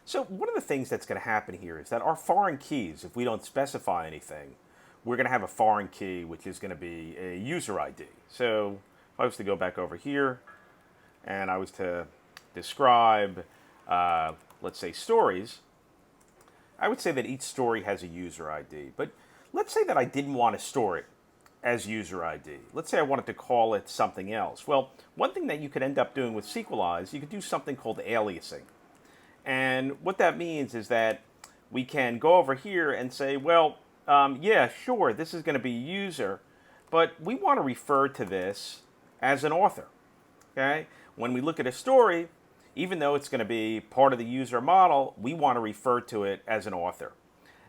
So one of the things that's going to happen here is that our foreign keys, if we don't specify anything, we're going to have a foreign key which is going to be a user ID. So if I was to go back over here and I was to describe, let's say, stories, I would say that each story has a user ID. But let's say that I didn't want to store it as user ID. Let's say I wanted to call it something else. Well, one thing that you could end up doing with Sequelize, you could do something called aliasing. And what that means is that we can go over here and say, well, yeah, sure, this is going to be user, but we want to refer to this as an author. Okay? When we look at a story, even though it's going to be part of the user model, we want to refer to it as an author.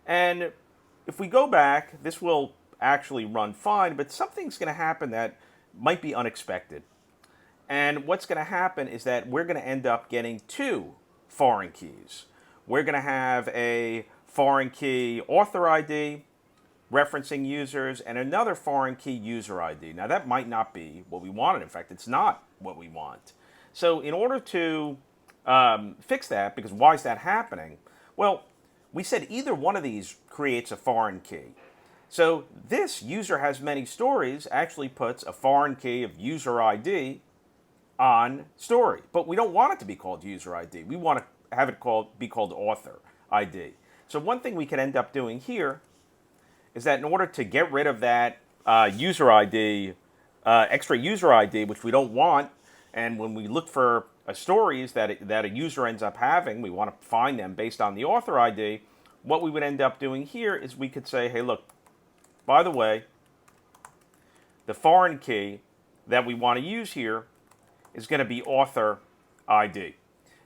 And if we go back, this will actually run fine, but something's going to happen that might be unexpected. And what's going to happen is that we're going to end up getting two foreign keys. We're going to have a foreign key author ID referencing users and another foreign key user ID. Now that might not be what we wanted. In fact, it's not what we want. So in order to fix that, because why is that happening? Well, we said either one of these creates a foreign key. So this user has many stories actually puts a foreign key of user ID on story, but we don't want it to be called user ID. We want to have it be called author ID. So one thing we could end up doing here is that in order to get rid of that user ID, extra user ID, which we don't want, and when we look for stories that a user ends up having, we want to find them based on the author ID. What we would end up doing here is we could say, hey, look, by the way, the foreign key that we want to use here is going to be author ID.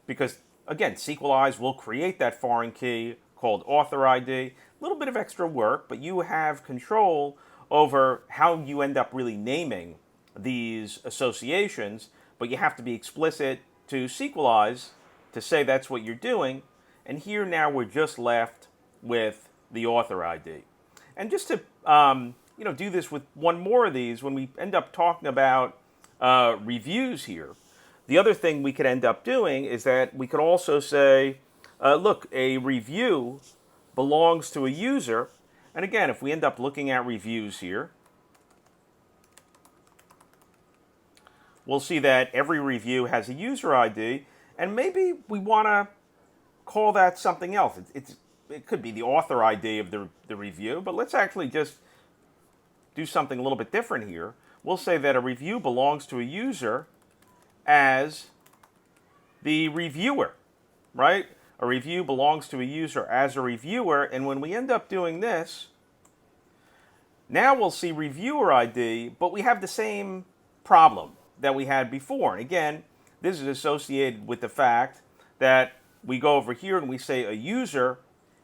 Because, again, Sequelize will create that foreign key called author ID. A little bit of extra work, but you have control over how you end up really naming these associations, but you have to be explicit to Sequelize to say that's what you're doing. And here now we're just left with the author ID. And just to do this with one more of these, when we end up talking about reviews here, the other thing we could end up doing is that we could also say, look, a review belongs to a user. And again, if we end up looking at reviews here, we'll see that every review has a user ID, and maybe we want to call that something else. It could be the author ID of the review, but let's actually just do something a little bit different here. We'll say that a review belongs to a user as the reviewer, right? A review belongs to a user as a reviewer, and when we end up doing this, now we'll see reviewer ID, but we have the same problem that we had before. And again, this is associated with the fact that we go over here and we say a user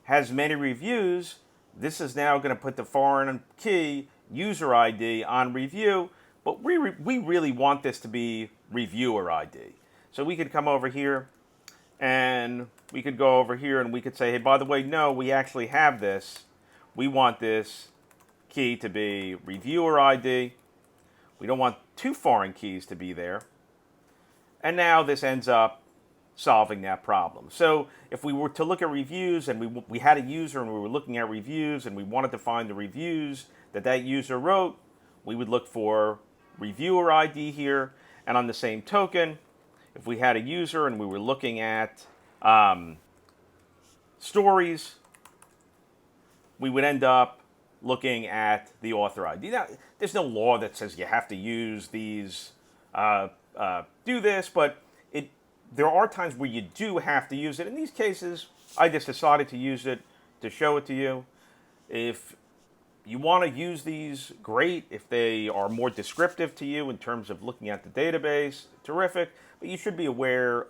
has many reviews. This is now going to put the foreign key user ID on review, but we really want this to be reviewer ID. So we could come over here and we could go over here and we could say, hey, by the way, no, we actually have this. We want this key to be reviewer ID. We don't want two foreign keys to be there. And now this ends up solving that problem. So if we were to look at reviews and we had a user and we were looking at reviews and we wanted to find the reviews that user wrote, we would look for reviewer ID here. And on the same token, if we had a user and we were looking at stories, we would end up looking at the author ID. Now, there's no law that says you have to use these, do this, but there are times where you do have to use it. In these cases, I just decided to use it to show it to you. If you want to use these, great. If they are more descriptive to you in terms of looking at the database, terrific. But you should be aware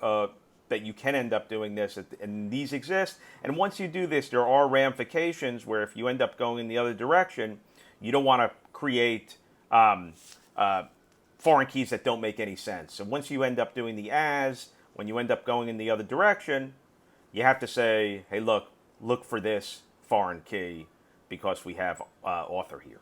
that you can end up doing this, and these exist. And once you do this, there are ramifications where if you end up going in the other direction, you don't want to create foreign keys that don't make any sense. So once you end up doing the as, when you end up going in the other direction, you have to say, hey, look for this foreign key because we have author here.